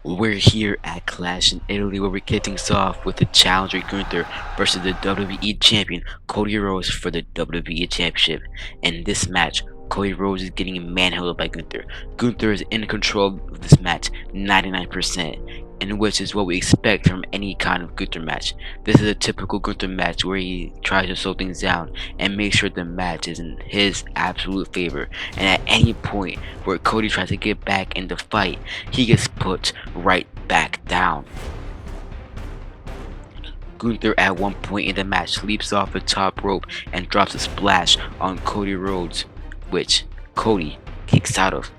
We're here at Clash in Italy where we kick things off with the challenger Gunther versus the WWE champion Cody Rhodes for the WWE championship. In this match, Cody Rhodes is getting manhandled by Gunther. Gunther is in control of this match 99%, and which is what we expect from any kind of Gunther match. This is a typical Gunther match where he tries to slow things down and make sure the match is in his absolute favor. And at any point where Cody tries to get back in the fight, he gets put right back down. Gunther at one point in the match leaps off the top rope and drops a splash on Cody Rhodes, which Cody kicks out of.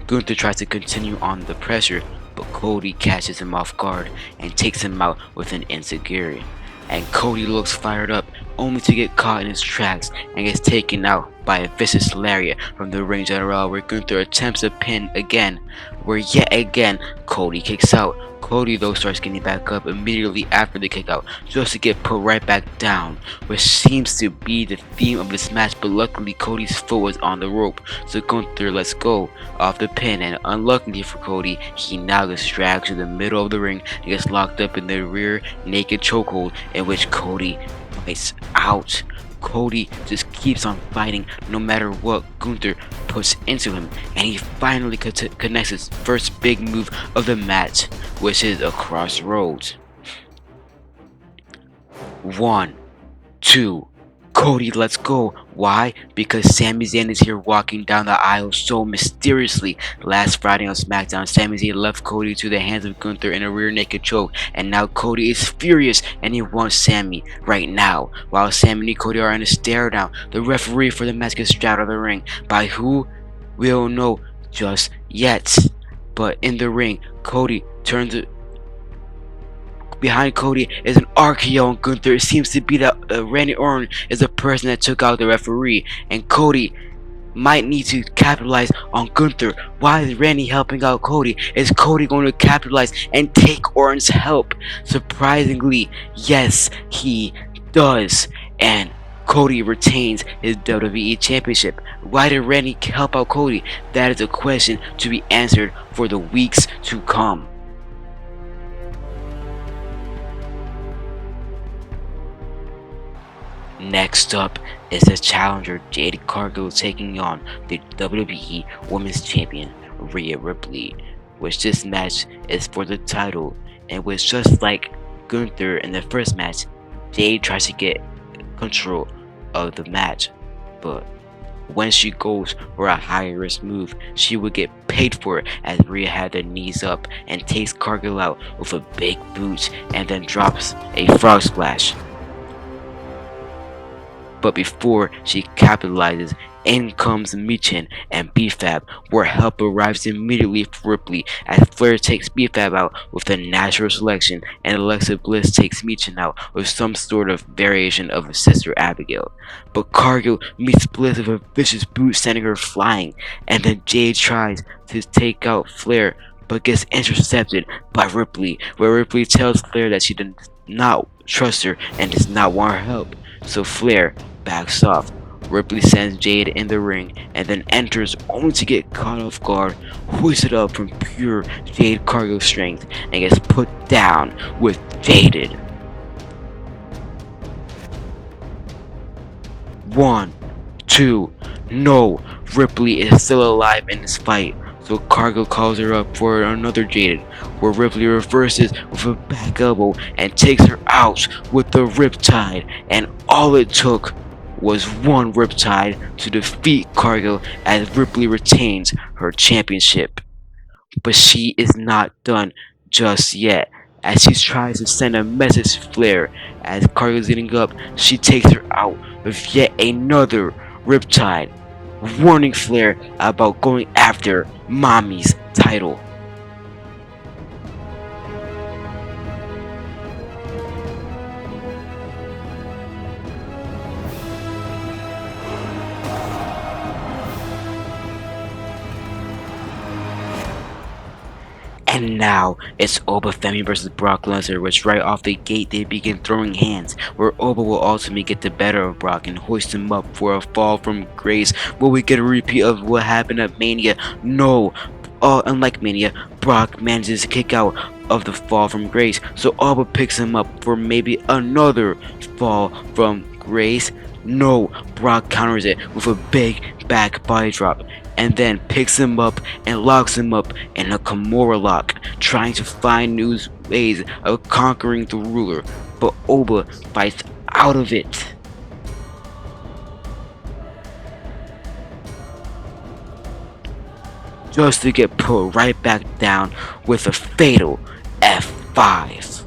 Gunther tries to continue on the pressure, but Cody catches him off guard and takes him out with an enziguri. And Cody looks fired up, only to get caught in his tracks and gets taken out by a vicious lariat from the ring general, where Gunther attempts a pin again, where yet again Cody kicks out. Cody though starts getting back up immediately after the kick out, just to get put right back down, which seems to be the theme of this match, but luckily Cody's foot was on the rope, so Gunther lets go off the pin, and unluckily for Cody, he now gets dragged to the middle of the ring and gets locked up in the rear naked chokehold, in which Cody fights out. Cody just keeps on fighting no matter what Gunther puts into him, and he finally connects his first big move of the match, which is a crossroads. 1, 2, Cody, let's go. Why? Because Sami Zayn is here walking down the aisle so mysteriously. Last Friday on SmackDown, Sami Zayn left Cody to the hands of Gunther in a rear naked choke, and now Cody is furious and he wants Sami right now. While Sami and Cody are in a stare down, the referee for the match gets dragged out of the ring. By who? We don't know just yet. But in the ring, Cody turns it. Behind Cody is an RKO on Gunther. It seems to be that Randy Orton is the person that took out the referee, and Cody might need to capitalize on Gunther. Why is Randy helping out Cody? Is Cody going to capitalize and take Orton's help? Surprisingly, yes, he does, and Cody retains his WWE Championship. Why did Randy help out Cody? That is a question to be answered for the weeks to come. Next up is the challenger Jade Cargill taking on the WWE Women's Champion Rhea Ripley, which this match is for the title, and which, just like Gunther in the first match, Jade tries to get control of the match, but when she goes for a high risk move, she would get paid for it, as Rhea had their knees up and takes Cargill out with a big boot and then drops a frog splash. But before she capitalizes, in comes Michin and BFAB, where help arrives immediately for Ripley, as Flair takes BFAB out with a natural selection, and Alexa Bliss takes Michin out with some sort of variation of her sister Abigail. But Cargill meets Bliss with a vicious boot, sending her flying, and then Jade tries to take out Flair, but gets intercepted by Ripley, where Ripley tells Flair that she does not trust her and does not want her help. So Flair backs off. Ripley sends Jade in the ring and then enters, only to get caught off guard, hoisted up from pure Jade Cargill strength, and gets put down with Jaded. 1, 2, no, Ripley is still alive in this fight. So Cargill calls her up for another Jaded, where Ripley reverses with a back elbow and takes her out with the Riptide, and all it took was one Riptide to defeat Cargill, as Ripley retains her championship. But she is not done just yet, as she tries to send a message to Flair. As Cargill's getting up, she takes her out with yet another Riptide, warning Flair about going after Mommy's title. And now it's Oba Femi versus Brock Lesnar, which right off the gate they begin throwing hands, where Oba will ultimately get the better of Brock and hoist him up for a fall from grace. Will we get a repeat of what happened at Mania? No. unlike Mania, Brock manages to kick out of the fall from grace, so Alba picks him up for maybe another fall from grace. No, Brock counters it with a big back body drop, and then picks him up and locks him up in a Kimura lock, trying to find new ways of conquering the ruler, but Oba fights out of it. Just to get put right back down with a fatal F5.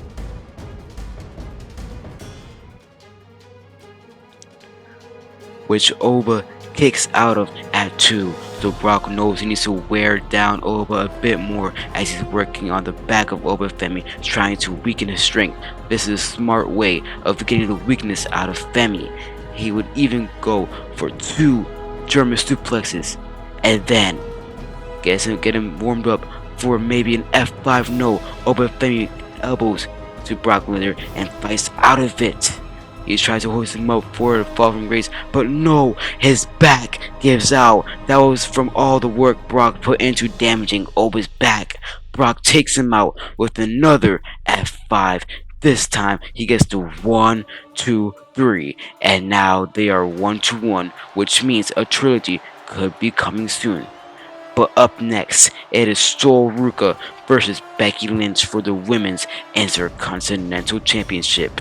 Which Oba kicks out of at 2, so Brock knows he needs to wear down Oba a bit more as he's working on the back of Obafemi, trying to weaken his strength. This is a smart way of getting the weakness out of Femi. He would even go for 2 German suplexes and then get him warmed up for maybe an F5. No, Obafemi elbows to Brock Lesnar and fights out of it. He tries to hoist him up for a fall from grace, but no, his back gives out. That was from all the work Brock put into damaging Oba's back. Brock takes him out with another F5. This time he gets to 1, 2, 3, and now they are 1-1, which means a trilogy could be coming soon. But up next, it is Sol Ruka versus Becky Lynch for the Women's Intercontinental Championship.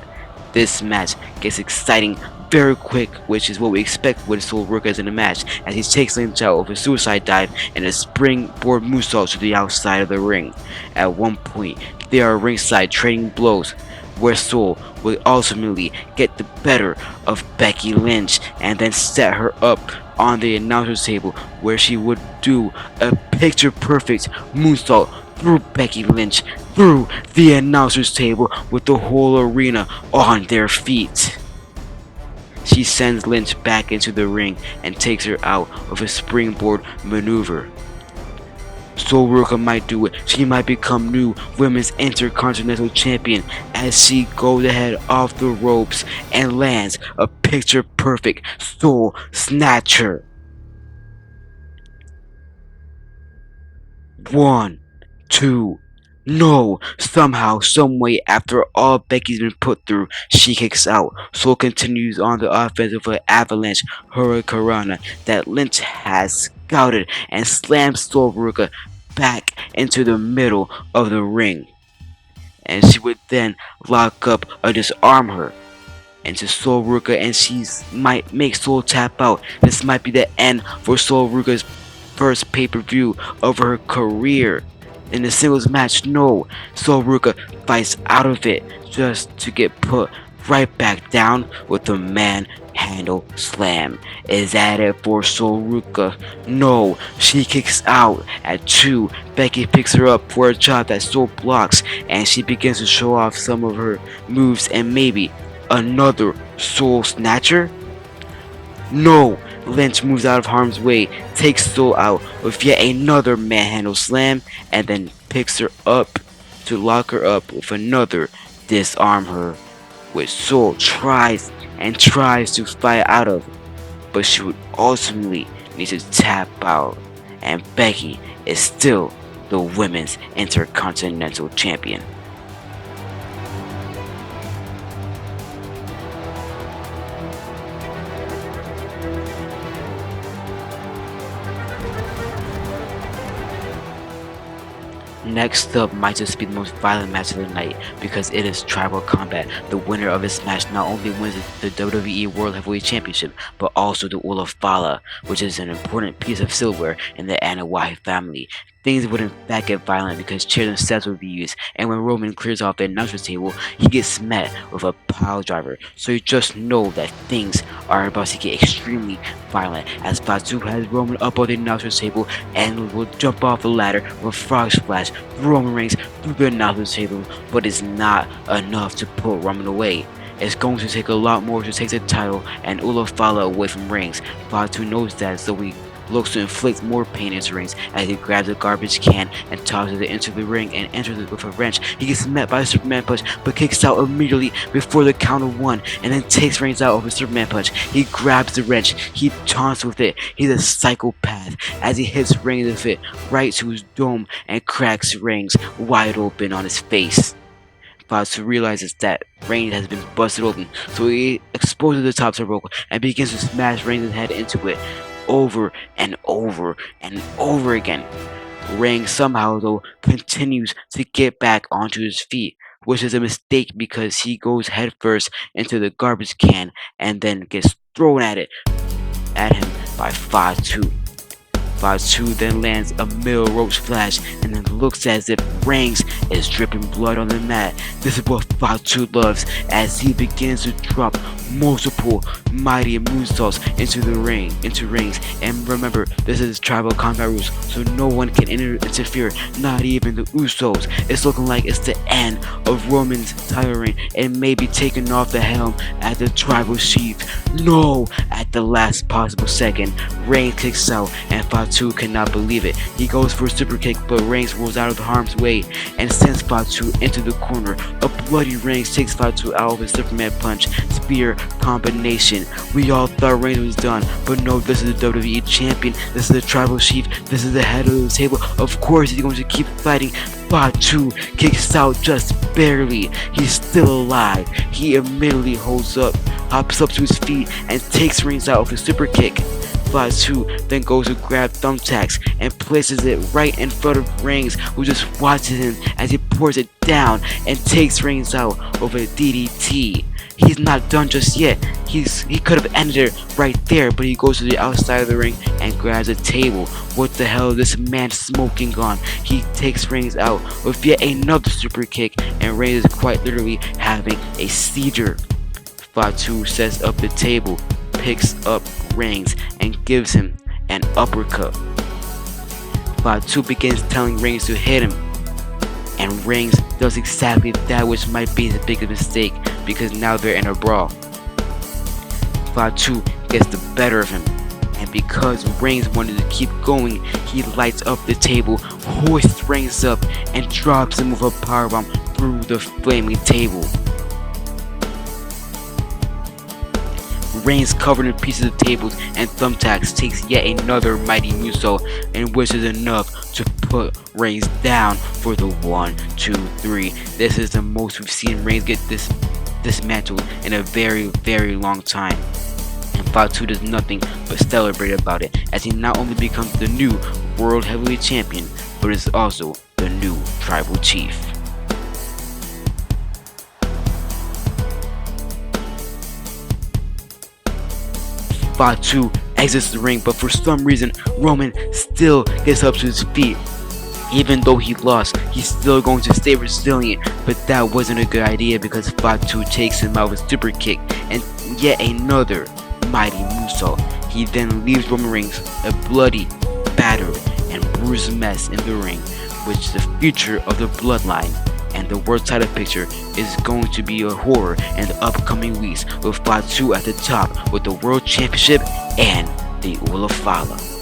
This match gets exciting very quick, which is what we expect with Sol Ruka in a match, as he takes Lynch out with a suicide dive and a springboard moonsault to the outside of the ring. At one point, they are ringside trading blows, where Sol will ultimately get the better of Becky Lynch and then set her up on the announcer's table, where she would do a picture-perfect moonsault through Becky Lynch, through the announcer's table, with the whole arena on their feet. She sends Lynch back into the ring and takes her out with a springboard maneuver. Sol Ruka might do it. She might become new Women's Intercontinental Champion as she goes ahead off the ropes and lands a picture-perfect Soul Snatcher. 1, 2, no! Somehow, someway, after all Becky's been put through, she kicks out. Sol continues on the offense with an avalanche hurricanrana that Lynch has scouted and slams Sol Ruka back into the middle of the ring. And she would then lock up or disarm her into Sol Ruka, and she might make Sol tap out. This might be the end for Sol Ruka's first pay-per-view of her career. In the singles match, no, Sol Ruka fights out of it just to get put right back down with the manhandle slam. Is that it for Sol Ruka? No, she kicks out at 2. Becky picks her up for a chop that Sol blocks, and she begins to show off some of her moves and maybe another Soul Snatcher? No! Lynch moves out of harm's way, takes Sol out with yet another manhandle slam, and then picks her up to lock her up with another disarm her, which Sol tries and tries to fight out of, but she would ultimately need to tap out, and Becky is still the Women's Intercontinental Champion. Next up might just be the most violent match of the night, because it is Tribal Combat. The winner of this match not only wins the WWE World Heavyweight Championship, but also the Ula Fala, which is an important piece of silverware in the Anoa'i family. Things would in fact get violent because chairs and steps would be used, and when Roman clears off the announcer's table, he gets met with a pile driver. So you just know that things are about to get extremely violent, as Fatu has Roman up on the announcer's table and will jump off the ladder with a frog splash through Roman Reigns through the announcer's table, but it's not enough to put Roman away. It's going to take a lot more to take the title and Ula Fala away from Reigns. Fatu knows that, so he looks to inflict more pain into Reigns as he grabs a garbage can and tosses it into the ring and enters it with a wrench. He gets met by a Superman punch but kicks out immediately before the count of 1 and then takes Reigns out with a Superman punch. He grabs the wrench, he taunts with it. He's a psychopath as he hits Reigns with it right to his dome and cracks Reigns wide open on his face. Fatu realizes that Reigns has been busted open, so he exposes the top turnbuckle and begins to smash Reigns' head into it over and over and over again. Reigns somehow though continues to get back onto his feet, which is a mistake because he goes headfirst into the garbage can and then gets thrown at him by Fatu. Fatu then lands a middle rope splash and then looks as if Reigns is dripping blood on the mat. This is what Fatu loves as he begins to drop multiple mighty moonsaults into Reigns. And remember, this is tribal combat rules, so no one can interfere, not even the Usos. It's looking like it's the end of Roman's title reign and maybe taking off the helm at the tribal chief. No! At the last possible second, Reigns kicks out and Fatu cannot believe it. He goes for a super kick, but Reigns rolls out of harm's way and sends Fatu into the corner. A bloody Reigns takes Fatu out of his Superman punch spear combination. We all thought Reigns was done, but no, this is the WWE champion, this is the tribal chief, this is the head of the table. Of course he's going to keep fighting. Fatu kicks out just barely. He's still alive. He immediately hops up to his feet and takes Reigns out with a super kick. Fatu then goes to grab thumbtacks and places it right in front of Reigns, who just watches him as he pours it down and takes Reigns out with a DDT. He's not done just yet. He could have ended it right there, but he goes to the outside of the ring and grabs a table. What the hell is this man smoking on? He takes Reigns out with yet another super kick, and Reigns is quite literally having a seizure. Fatu sets up the table, picks up Reigns, and gives him an uppercut. Fatu begins telling Reigns to hit him, and Reigns does exactly that, which might be the biggest mistake because now they're in a brawl. Fatu gets the better of him, and because Reigns wanted to keep going, he lights up the table, hoists Reigns up, and drops him with a powerbomb through the flaming table. Reigns, covered in pieces of tables and thumbtacks, takes yet another mighty moonsault, and which is enough to put Reigns down for the 1, 2, 3. This is the most we've seen Reigns get dismantled in a very, very long time. And Fatu does nothing but celebrate about it, as he not only becomes the new World Heavyweight Champion, but is also the new Tribal Chief. Fatu exits the ring, but for some reason Roman still gets up to his feet. Even though he lost, he's still going to stay resilient, but that wasn't a good idea because Fatu takes him out with a super kick and yet another mighty moonsault. He then leaves Roman Reigns a bloody, battered, and bruised mess in the ring, which is the future of the bloodline. And the world title picture is going to be a horror in the upcoming weeks, with Fatu at the top with the world championship and the Ulafala.